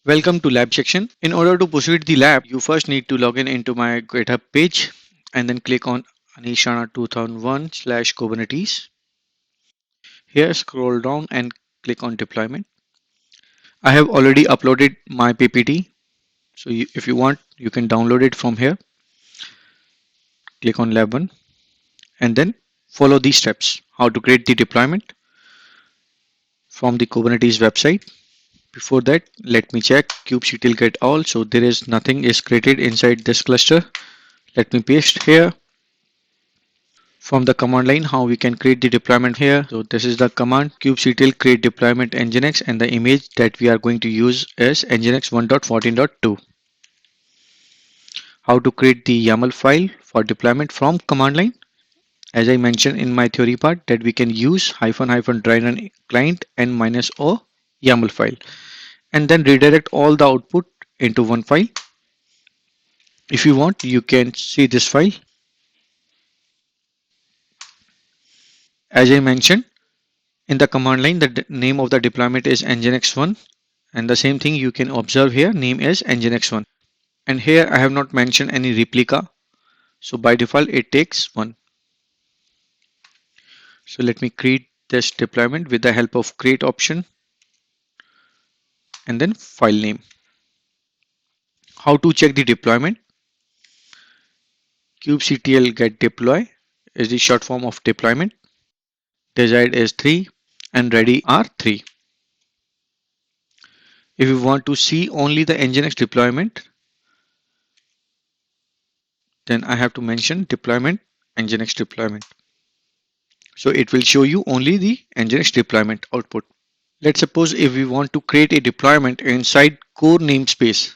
Welcome to lab section. In order to proceed the lab, you first need to log in into my GitHub page and then click on Anishana 2001 slash Kubernetes. Here scroll down and click on deployment. I have already uploaded my PPT. So if you want, you can download it from here. Click on lab 1 and then follow these steps. How to create the deployment from the Kubernetes website. Before that, let me check kubectl get all. So there is nothing is created inside this cluster. Let me paste here. From the command line, how we can create the deployment here. So this is the command kubectl create deployment nginx, and the image that we are going to use is nginx 1.14.2. How to create the YAML file for deployment from command line. As I mentioned in my theory part, that we can use --dry run client and -o YAML file and then redirect all the output into one file. If you want, you can see this file. As I mentioned, in the command line, the name of the deployment is nginx1, and the same thing you can observe here, name is nginx1. And here I have not mentioned any replica, so by default it takes one. So let me create this deployment with the help of create option and then file name. How to check the deployment? kubectl get deploy is the short form of deployment. Desired is 3 and ready are 3. If you want to see only the nginx deployment, then I have to mention deployment nginx deployment. So it will show you only the nginx deployment output. Let's suppose if we want to create a deployment inside core namespace.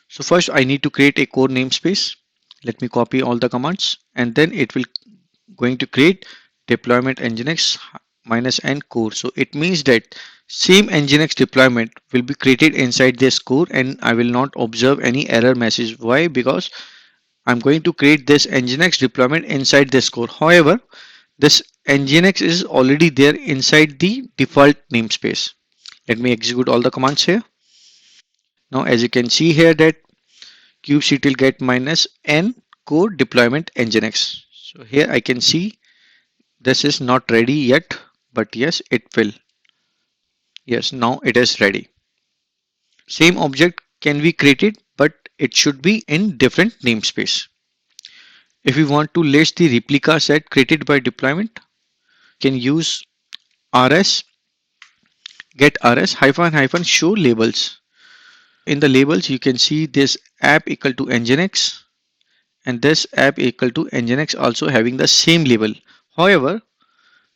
So first I need to create a core namespace. Let me copy all the commands and then it will going to create deployment nginx -n core. So it means that same nginx deployment will be created inside this core and I will not observe any error message. Why? Because I'm going to create this nginx deployment inside this core. However, this nginx is already there inside the default namespace. Let me execute all the commands here. Now as you can see here that kubectl get -n core deployment nginx. So here I can see this is not ready yet, but yes, it will. Yes, now it is ready. Same object can be created, but it should be in different namespace. If we want to list the replica set created by deployment, can use rs get rs -- show labels. In the labels, you can see this app equal to nginx and this app equal to nginx also having the same label. However,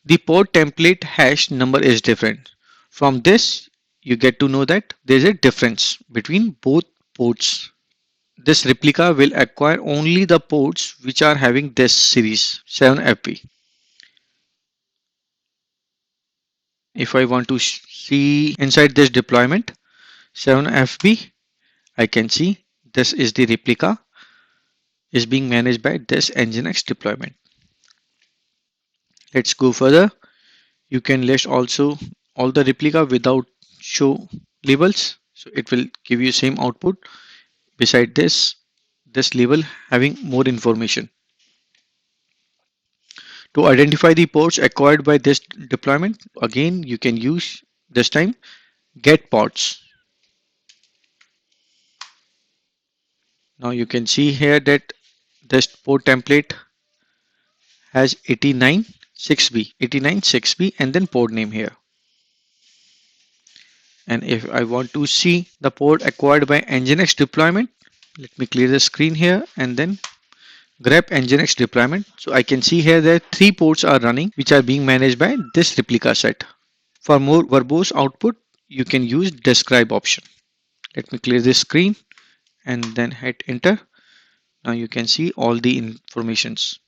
the port template hash number is different. From this, you get to know that there is a difference between both ports. This replica will acquire only the ports which are having this series 7FB. If I want to see inside this deployment 7FB, I can see this is the replica is being managed by this nginx deployment. Let's go further. You can list also all the replica without show labels. So it will give you same output. Beside this label having more information. To identify the ports acquired by this deployment, again you can use this time get ports. Now you can see here that this port template has 89.6b and then port name here. And if I want to see the port acquired by nginx deployment, let me clear the screen here and then grep nginx deployment. So I can see here that 3 ports are running which are being managed by this replica set. For more verbose output, you can use describe option. Let me clear this screen and then hit enter. Now you can see all the informations.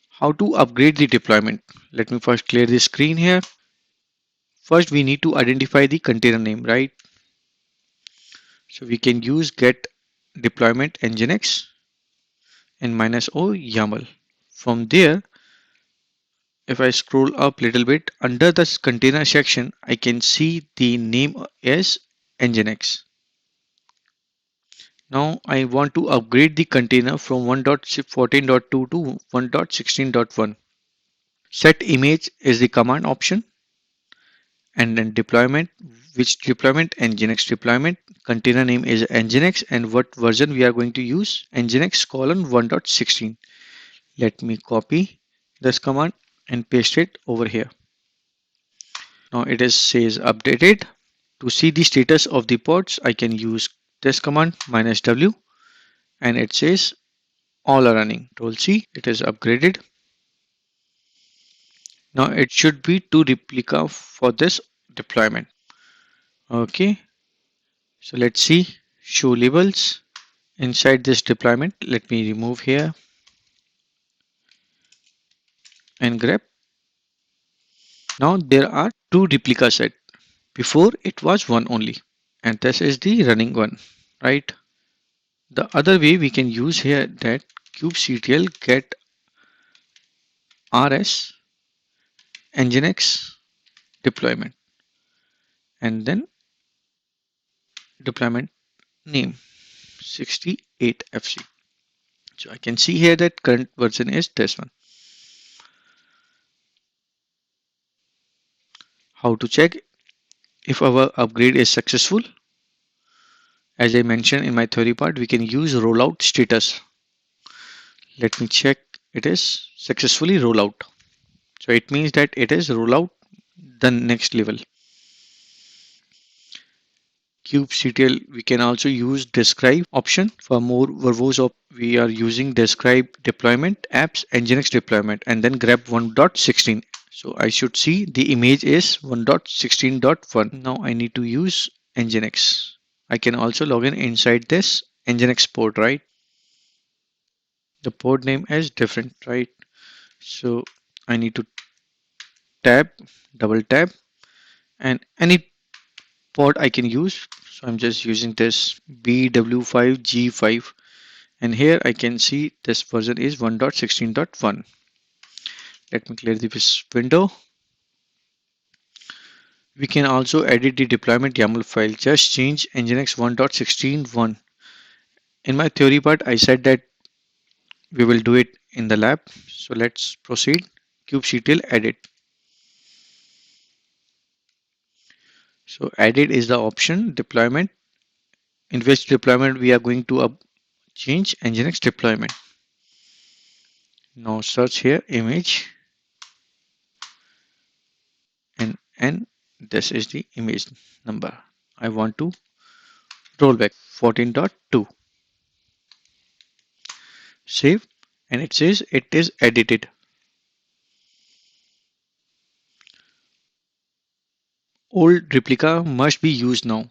How to upgrade the deployment? Let me first clear the screen here. First we need to identify the container name, right? So we can use get deployment nginx and -o YAML. From there, if I scroll up little bit under this container section, I can see the name is Nginx. Now I want to upgrade the container from 1.14.2 to 1.16.1. Set image is the command option, and then deployment, which deployment, Nginx deployment, container name is Nginx, and what version we are going to use, Nginx colon 1.16. Let me copy this command and paste it over here. Now it is says updated. To see the status of the pods, I can use this command -w, and it says all are running. Control C, it is upgraded. Now it should be two replica for this deployment. Okay, so let's see, show labels inside this deployment. Let me remove here and grab. Now there are two replica set. Before it was one only, and this is the running one, right? The other way we can use here that kubectl get rs nginx deployment and then deployment name 68fc. So I can see here that current version is this one. How to check if our upgrade is successful? As I mentioned in my theory part, we can use rollout status. Let me check, it is successfully rollout. So it means that it is rollout the next level. kubectl, we can also use describe option for more verbose. We are using describe deployment apps nginx deployment and then grab 1.16. So I should see the image is 1.16.1. Now I need to use nginx. I can also log in inside this nginx port, right? The port name is different, right? So I need to tab, double tab, and any port I can use. So I'm just using this BW5G5, and here I can see this version is 1.16.1. Let me clear this window. We can also edit the deployment YAML file. Just change nginx 1.16.1. In my theory part, I said that we will do it in the lab. So let's proceed. kubectl edit. So edit is the option deployment, in which deployment we are going to change nginx deployment. Now search here image, and this is the image number. I want to roll back 14.2. Save, and it says it is edited. Old replica must be used now.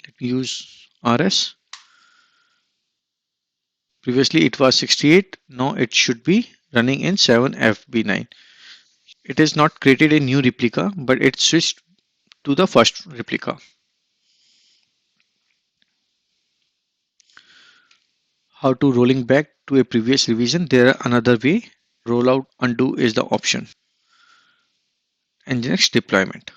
Let me use rs. Previously it was 68. Now it should be running in 7fb9. It is not created a new replica, but it switched to the first replica. How to rolling back to a previous revision? There are another way. Rollout undo is the option. Nginx deployment.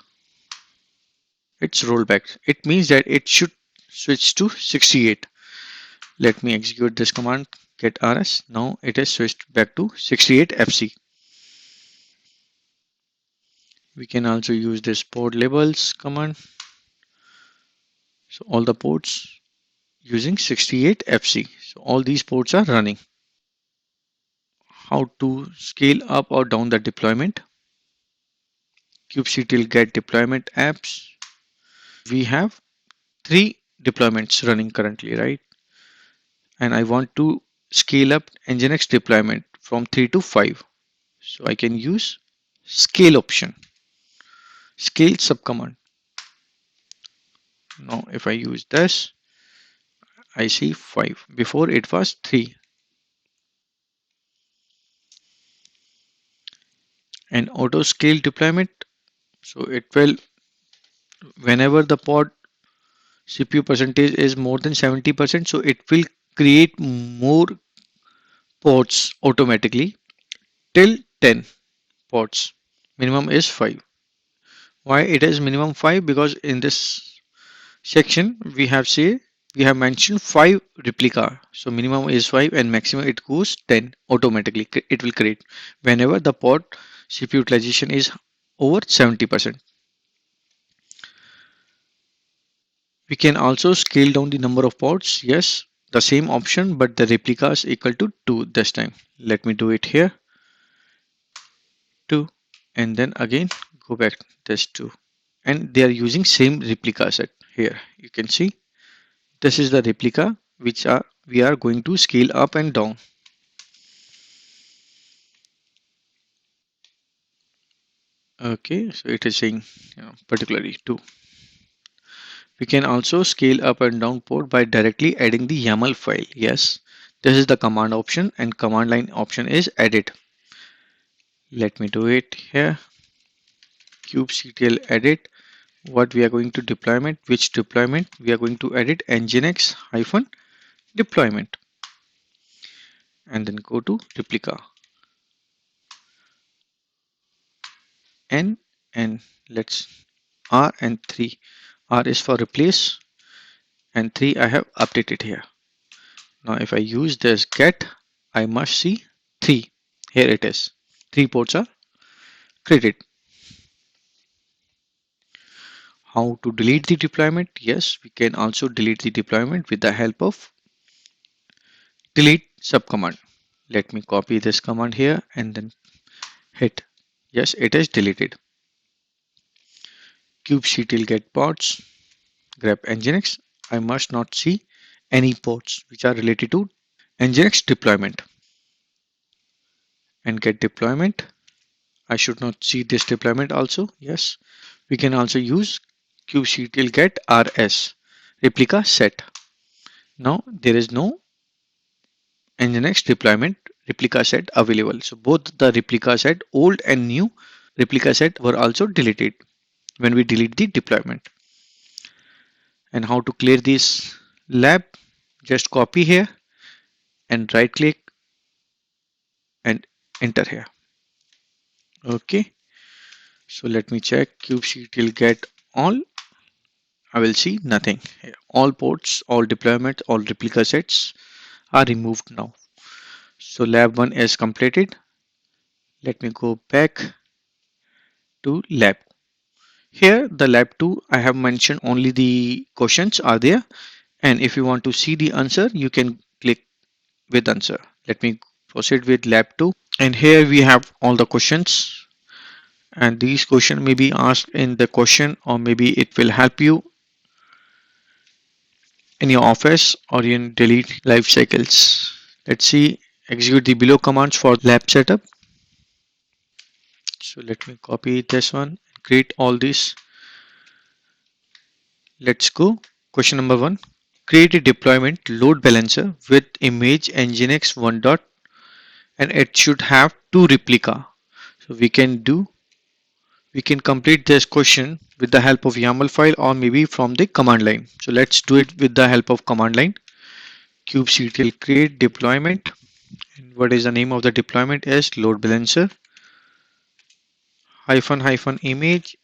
It's rollback. It means that it should switch to 68. Let me execute this command get rs. Now it is switched back to 68fc. We can also use this port labels command. So all the ports using 68fc. So all these ports are running. How to scale up or down the deployment? kubectl get deployment apps. We have 3 deployments running currently, right? And I want to scale up nginx deployment from 3 to 5. So I can use scale option, scale subcommand. Now if I use this, I see 5. Before it was 3. And auto scale deployment. So it will, whenever the pod CPU percentage is more than 70%, so it will create more pods automatically till 10. ports. Minimum is 5. Why it is minimum 5? Because in this section we have mentioned 5 replica. So minimum is 5 and maximum it goes 10 automatically. It will create whenever the pod CPU utilization is over 70%. We can also scale down the number of pods. Yes, the same option, but the replica is equal to 2 this time. Let me do it here. 2 and then again go back this 2, and they are using same replica set. Here you can see this is the replica which we are going to scale up and down. Okay, so it is saying particularly 2. We can also scale up and down port by directly adding the YAML file. Yes, this is the command option, and command line option is edit. Let me do it here. kubectl edit. What we are going to deployment, which deployment we are going to edit, nginx hyphen deployment, and then go to replica n, and let's r and 3. R is for replace and 3 I have updated here. Now if I use this get, I must see 3. Here it is. 3 ports are created. How to delete the deployment? Yes, we can also delete the deployment with the help of delete subcommand. Let me copy this command here and then hit. Yes, it is deleted. kubectl get ports, grab nginx. I must not see any ports which are related to nginx deployment, and get deployment. I should not see this deployment also. Yes, we can also use kubectl get rs replica set. Now there is no nginx deployment replica set available. So both the replica set, old and new replica set, were also deleted when we delete the deployment. And how to clear this lab? Just copy here and right click and enter here. Okay, so let me check kubectl get all. I will see nothing here. All ports, all deployments, all replica sets are removed now. So lab 1 is completed. Let me go back to lab. Here the lab 2, I have mentioned only the questions are there, and if you want to see the answer you can click with answer. Let me proceed with lab 2, and here we have all the questions, and these questions may be asked in the question, or maybe it will help you in your office or in daily life cycles. Let's see, execute the below commands for lab setup. So let me copy this one, create all this. Let's go. Question number 1. Create a deployment load balancer with image nginx 1 dot, and it should have 2 replica. So we can complete this question with the help of YAML file or maybe from the command line. So let's do it with the help of command line. kubectl create deployment, and what is the name of the deployment is load balancer hyphen hyphen image.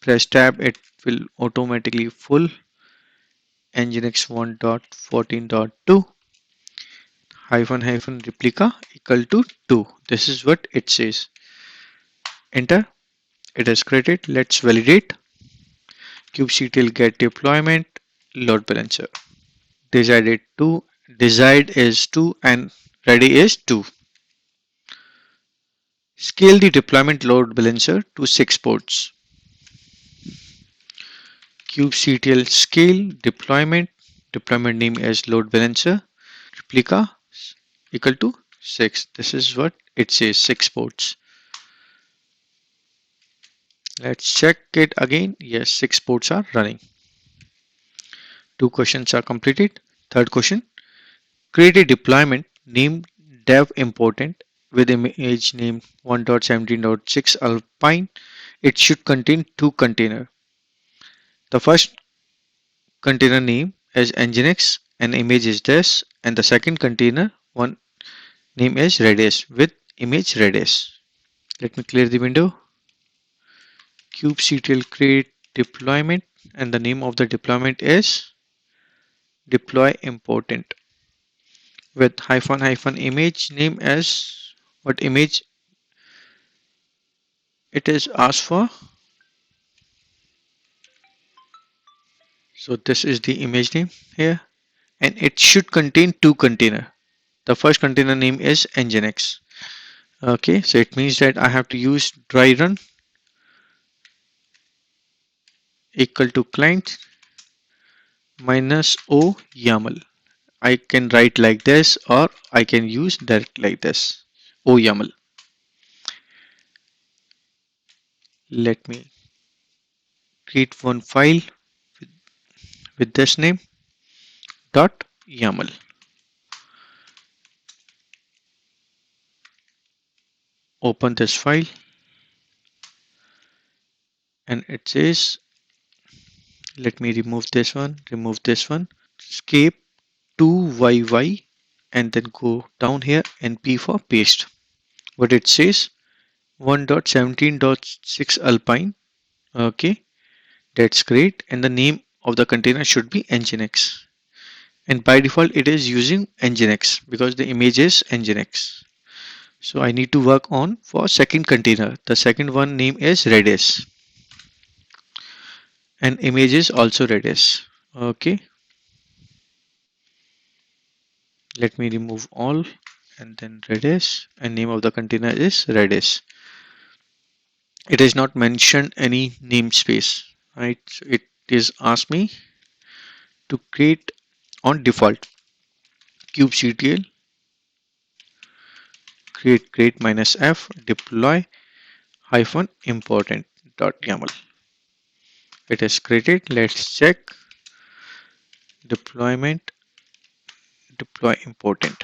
Press tab, it will automatically full nginx 1.14.2 hyphen hyphen replica equal to 2. This is what it says. Enter. It is created. Let's validate. kubectl get deployment load balancer. Desired 2. Desired is 2 and ready is 2. Scale the deployment load balancer to 6 ports. kubectl scale deployment name is load balancer replica equal to 6. This is what it says, 6 ports. Let's check it again. Yes, 6 ports are running. 2 questions are completed. Third question, create a deployment name dev important with image name 1.17.6 alpine. It should contain 2 container. The first container name is nginx and image is this, and the second container one name is redis with image redis. Let me clear the window. Kubectl create deployment, and the name of the deployment is deploy important, with hyphen hyphen image name as what image it is asked for. So this is the image name here, and it should contain two container. The first container name is nginx. Okay, so it means that I have to use dry run equal to client minus o yaml. I can write like this, or I can use direct like this, o yaml. Let me create one file with this name dot yaml. Open this file, and it says, let me remove this one, escape 2yy, and then go down here and p for paste. What it says, 1.17.6 alpine. Okay, that's great, and the name of the container should be nginx, and by default it is using nginx because the image is nginx. So I need to work on for second container. The second one name is redis, and image is also redis. Okay, let me remove all, and then redis, and name of the container is redis. It is not mentioned any namespace, right? So it is asked me to create on default kubectl create minus f deploy hyphen important dot yaml. It is created. Let's check deployment deploy important.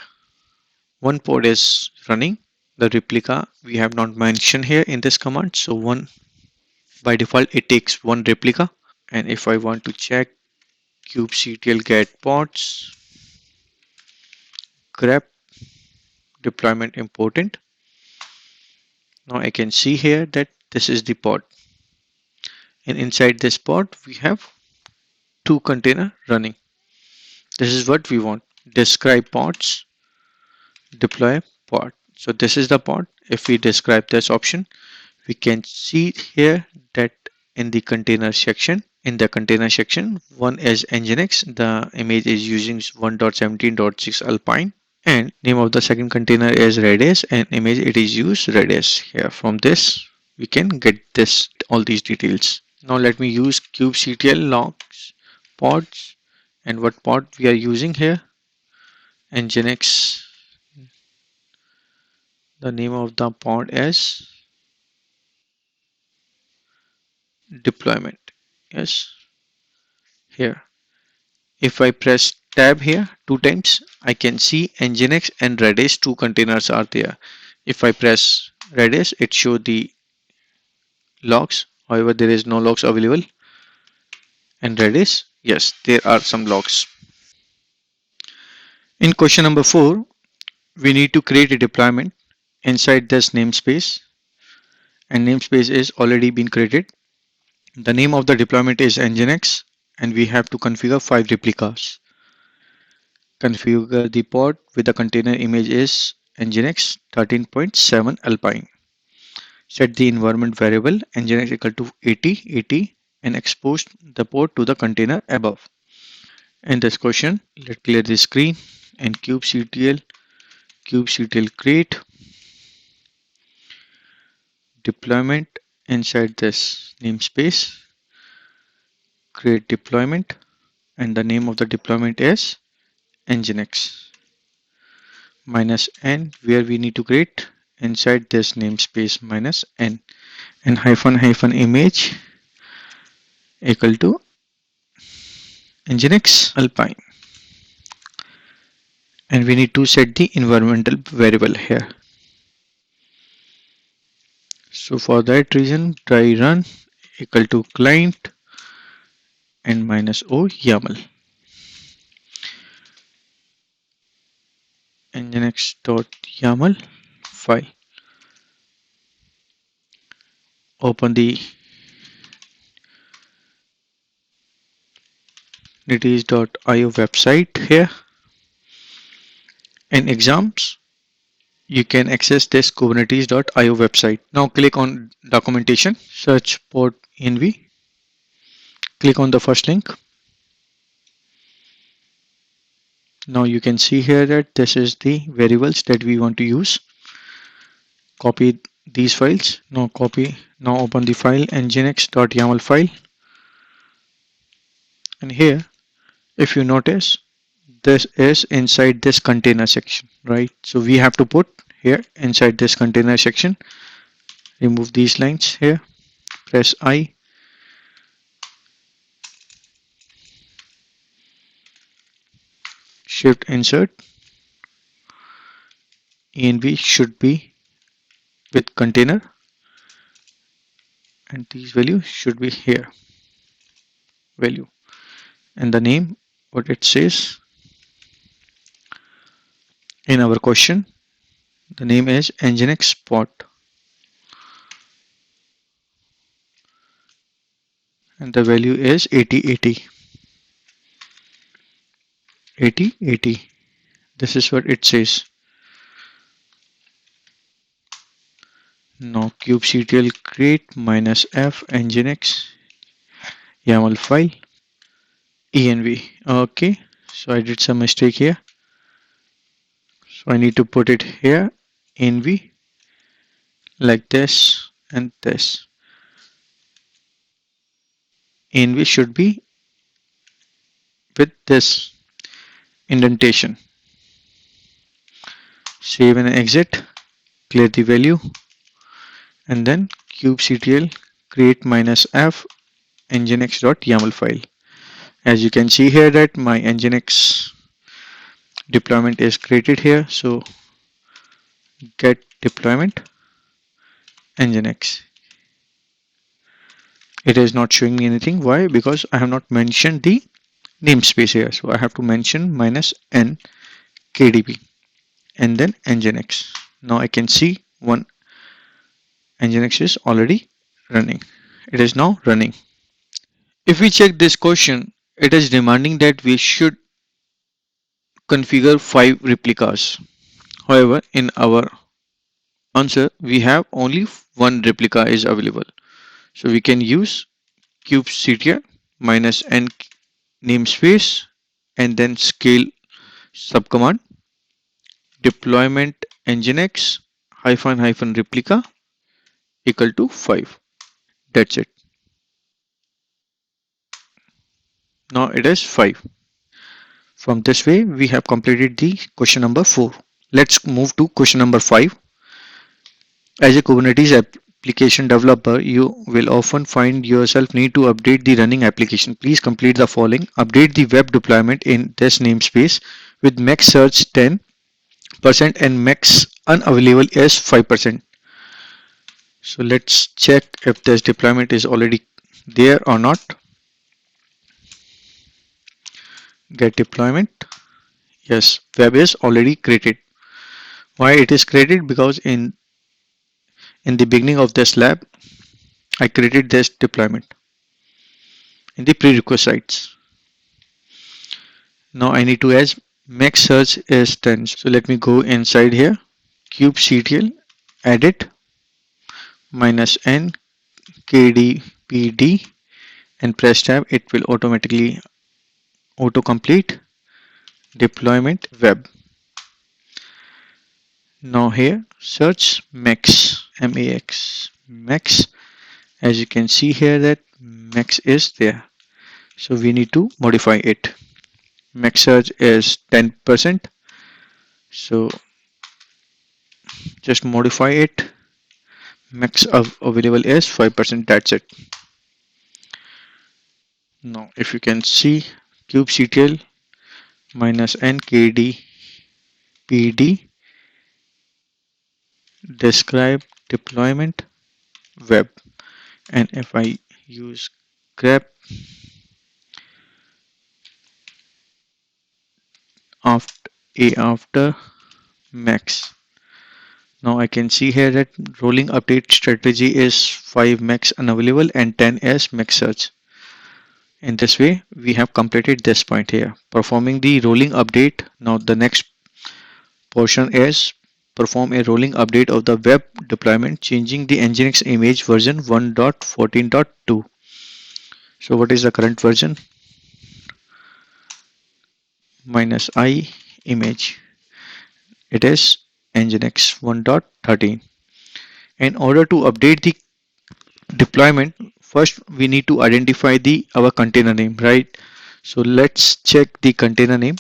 One pod is running. The replica we have not mentioned here in this command. So one, by default it takes one replica. And if I want to check kubectl get pods grep deployment important, now I can see here that this is the pod, and inside this pod we have two container running. This is what we want. Describe pods deploy pod. So this is the pod. If we describe this option, we can see here that in the container section, one is nginx, the image is using 1.17.6 alpine, and name of the second container is redis, and image it is used redis. Here from this we can get this all these details. Now let me use kubectl logs pods, and what pod we are using here, nginx. The name of the pod is deployment. Yes, here. If I press tab here two times, I can see nginx and redis two containers are there. If I press redis, it shows the logs. However, there is no logs available. And redis, yes, there are some logs. In question number 4, we need to create a deployment inside this namespace, and namespace is already been created. The name of the deployment is nginx, and we have to configure 5 replicas. Configure the pod with the container image is nginx 13.7 alpine. Set the environment variable nginx equal to 80 and expose the port to the container above. In this question, let's clear the screen and kubectl create deployment inside this namespace. Create deployment, and the name of the deployment is nginx minus n, where we need to create inside this namespace minus n, and hyphen hyphen image equal to nginx alpine, and we need to set the environmental variable here. So for that reason, try run equal to client and minus o yaml nginx.yaml file. open the kubernetes.io website here. In exams, you can access this kubernetes.io website. Now click on documentation, search port env, click on the first link. Now you can see here that this is the variables that we want to use. Copy these files. Now open the file nginx.yaml file. And here, if you notice, this is inside this container section, right? So we have to put here inside this container section. Remove these lines here, press I, shift insert, env should be with container, and these values should be here, value, and the name, what it says in our question, the name is nginx spot, and the value is 8080. 8080. This is what it says. Now kubectl create -f nginx YAML file env. Okay, so I did some mistake here. So I need to put it here env like this and this. Env should be with this indentation. Save and exit, clear the value, and then kubectl create -f nginx.yaml file. As you can see here that my nginx deployment is created here. So get deployment nginx. It is not showing me anything. Why? Because I have not mentioned the namespace here. So I have to mention -n kdb and then nginx. Now I can see one nginx is already running. It is now running. If we check this question, it is demanding that we should configure 5 replicas. However, in our answer, we have only one replica is available. So we can use kubectl -n namespace and then scale subcommand deployment nginx hyphen replica equal to 5. That's it. Now it is 5. From this way, we have completed the question number 4. Let's move to question number 5. As a Kubernetes application developer, you will often find yourself need to update the running application. Please complete the following. Update the web deployment in this namespace with max search 10% and max unavailable as 5%. So let's check if this deployment is already there or not. Get deployment. Yes, web is already created. Why it is created? Because in the beginning of this lab, I created this deployment in the prerequisites. Now I need to add max search is 10. So let me go inside here, kubectl edit -n kdpd and press tab. It will automatically autocomplete deployment web. Now here search max max. As you can see here that max is there. So we need to modify it. Max search is 10%. So just modify it. Max available is 5%. That's it. Now if you can see kubectl -n kdpd describe deployment web, and if I use grep after max, Now I can see here that rolling update strategy is 5 max unavailable and 10 as max search. In this way, we have completed this point here. Performing the rolling update. Now the next portion is perform a rolling update of the web deployment, changing the Nginx image version 1.14.2. So what is the current version? Minus I image. It is Nginx 1.13. In order to update the deployment, first we need to identify the our container name, right? So let's check the container name.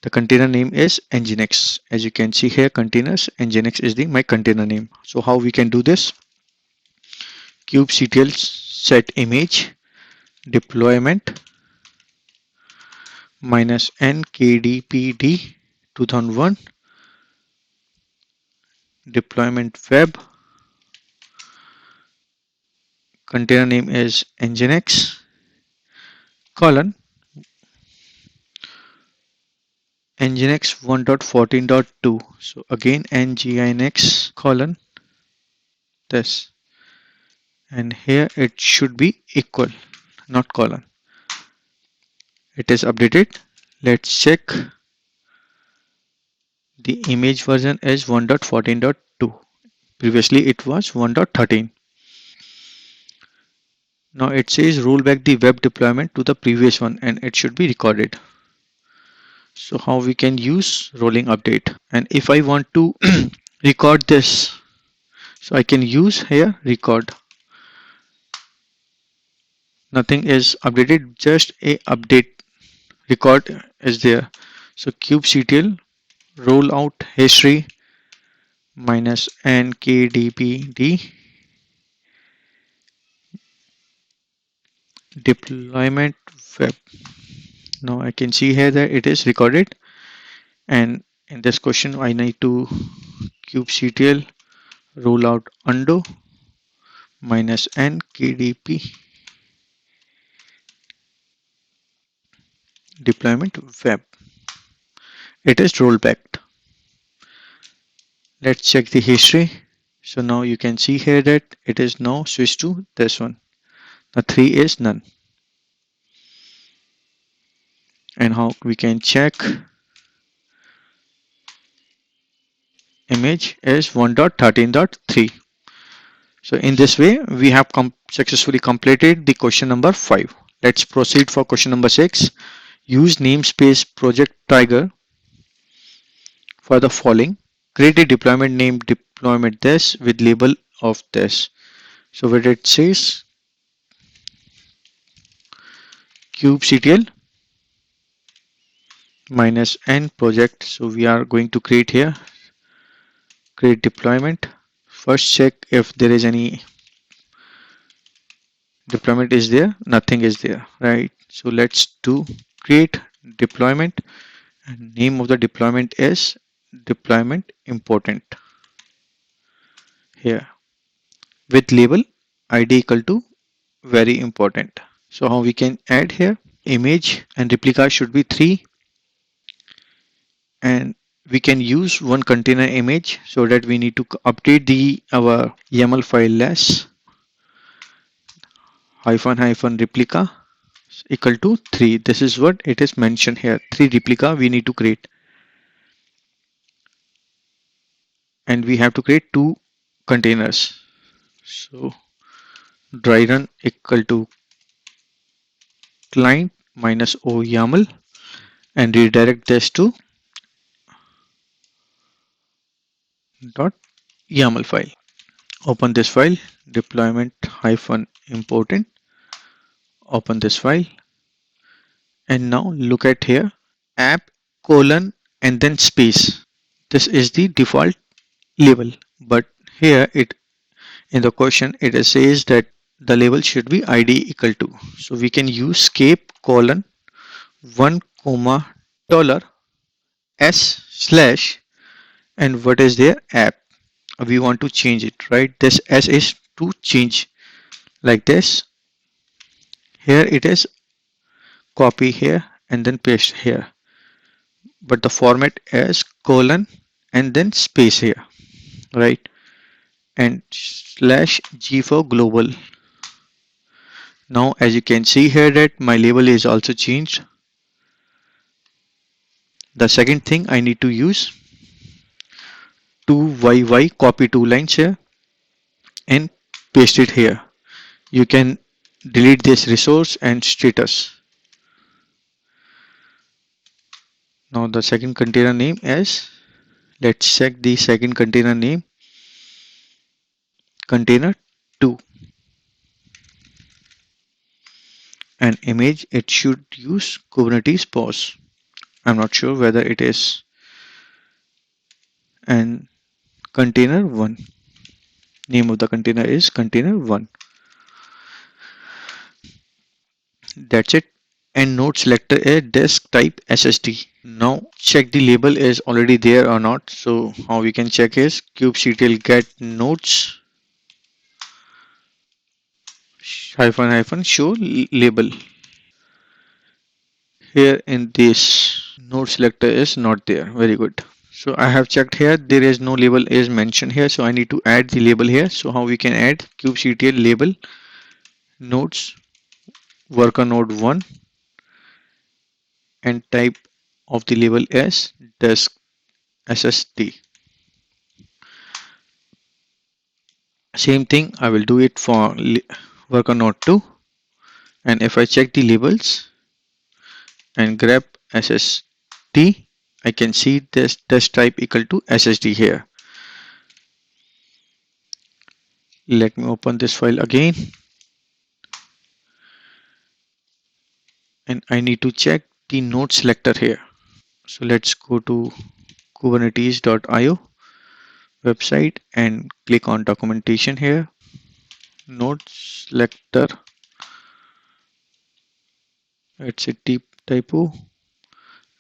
The container name is Nginx. As you can see here, containers, Nginx is the my container name. So how we can do this? kubectl set image deployment minus nkdpd 2001 deployment web. Container name is Nginx colon Nginx 1.14.2. So again Nginx colon this, and here it should be equal, not colon. It is updated. Let's check. The image version is 1.14.2. Previously it was 1.13. Now it says roll back the web deployment to the previous one and it should be recorded. So how we can use rolling update? And if I want to record this, so I can use here record. Nothing is updated, just a update record is there. So kubectl rollout history minus nkdpd deployment web. Now I can see here that it is recorded, and in this question I need to kubectl rollout undo minus nkdp deployment web. It is rollback. Let's check the history. So now you can see here that it is now switched to this one. The 3 is none. And how we can check, image is 1.13.3. So in this way we have successfully completed the question number 5. Let's proceed for question number 6. Use namespace project tiger for the following. Create a deployment name deployment this with label of this. So what it says, kubectl minus n project. So we are going to create here, create deployment. First check if there is any deployment is there. Nothing is there, right? So let's do create deployment, and name of the deployment is deployment important here with label id equal to very important. So how we can add here, image and replica should be 3, and we can use one container image, so that we need to update the our YAML file less hyphen replica equal to 3. This is what it is mentioned here. 3 replica we need to create, and we have to create 2 containers. So dry run equal to client minus o YAML and redirect this to dot YAML file. Open this file, deployment hyphen important. Open this file, and now look at here, app colon and then space. This is the default label, but here it in the question it says that the label should be id equal to. So we can use scape colon 1 comma dollar s slash, and what is there, app. We want to change it, right? This s is to change like this. Here it is copy here and then paste here, but the format is colon and then space here, right? And slash G for global. Now as you can see here that my label is also changed. The second thing I need to use 2yy, copy two lines here and paste it here. You can delete this resource and status. Now the second container name is, let's check the second container name, container 2, and image it should use Kubernetes pause. I'm not sure whether it is, and container 1, name of the container is container 1. That's it. And node selector is disk type SSD. Now check the label is already there or not. So how we can check is kubectl get nodes hyphen hyphen show label. Here in this node selector is not there. Very good. So I have checked here, there is no label is mentioned here, so I need to add the label here. So how we can add kubectl label nodes worker node 1 and type of the label as disk SSD. Same thing I will do it for worker node 2, and if I check the labels and grab SSD, I can see this disk type equal to SSD here. Let me open this file again, and I need to check the node selector here. So let's go to kubernetes.io website and click on documentation here. Node selector, it's a deep typo.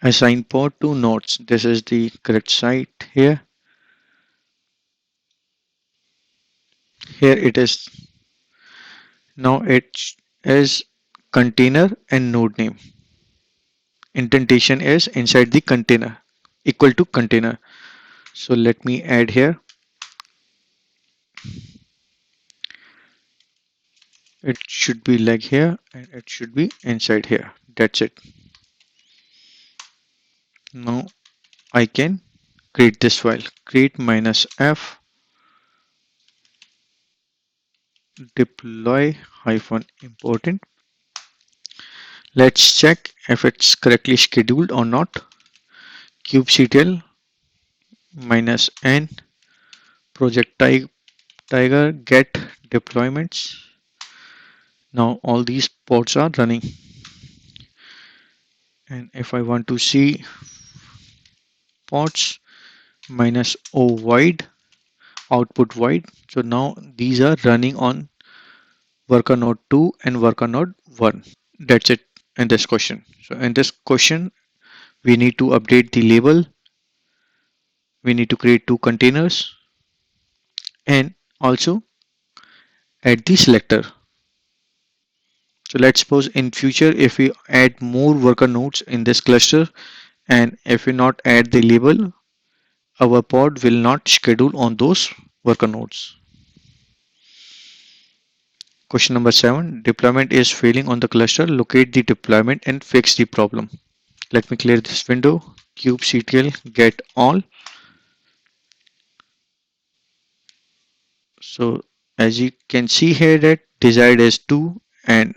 Assign pod to nodes. This is the correct site here. Here it is. Now it is container and node name. Indentation is inside the container, equal to container. So let me add here. It should be like here and it should be inside here. That's it. Now I can create this file. Create -f deploy hyphen important. Let's check if it's correctly scheduled or not. kubectl -n project type tiger get deployments. Now all these pods are running, and if I want to see pods -o wide output wide, so now these are running on worker node 2 and worker node 1. That's it in this question. So in this question we need to update the label, we need to create two containers, and also add the selector. So let's suppose in future if we add more worker nodes in this cluster, and if we not add the label, our pod will not schedule on those worker nodes. Question number 7. Deployment is failing on the cluster. Locate the deployment and fix the problem. Let me clear this window. kubectl get all. So as you can see here that desired is 2 and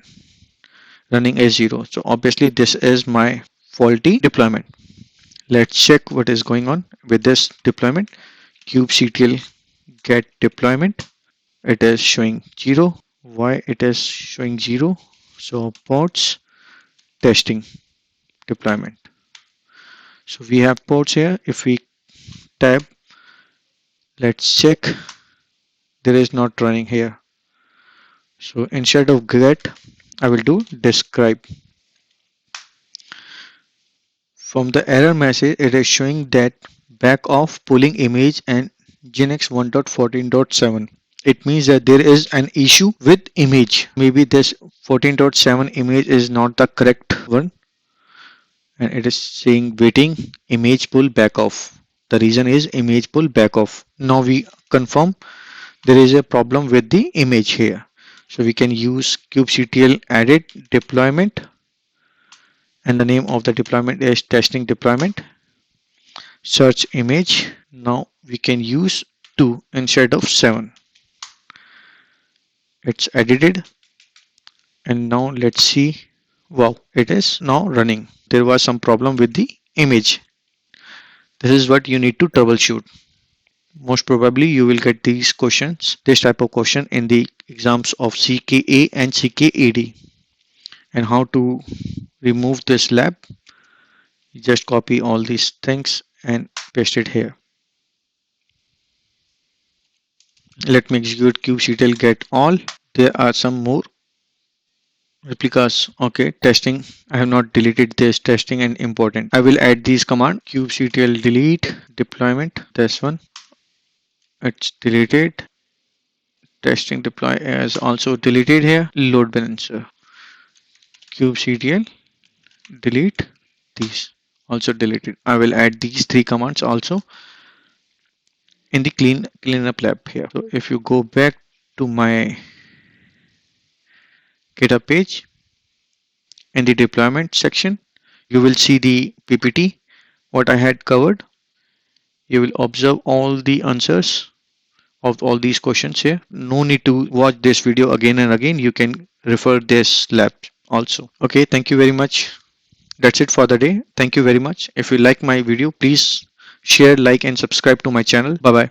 running is 0. So obviously this is my faulty deployment. Let's check what is going on with this deployment. kubectl get deployment. It is showing 0. Why it is showing 0? So pods testing deployment. So we have pods here. If we tab, let's check, there is not running here. So instead of get, I will do describe. From the error message, it is showing that back off pulling image and Nginx 1.14.7. It means that there is an issue with image. Maybe this 14.7 image is not the correct one, and it is saying waiting image pull back off. The reason is image pull back off. Now we confirm there is a problem with the image here. So we can use kubectl edit deployment, and the name of the deployment is testing deployment. Search image. Now we can use 2 instead of 7. It's edited, and now let's see. Wow, it is now running. There was some problem with the image. This is what you need to troubleshoot. Most probably you will get these questions, this type of question in the exams of CKA and CKAD. And how to remove this lab? You just copy all these things and paste it here. Let me execute kubectl get all. There are some more replicas. Okay, testing. I have not deleted this testing and important. I will add these command kubectl delete deployment. This one, it's deleted. Testing deploy is also deleted here. Load balancer kubectl delete these also deleted. I will add these 3 commands also in the cleanup lab here. So if you go back to my GitHub page, in the deployment section, you will see the PPT, what I had covered. You will observe all the answers of all these questions here. No need to watch this video again and again. You can refer this lab also. Okay, thank you very much. That's it for the day. Thank you very much. If you like my video, please share, like, and subscribe to my channel. Bye bye.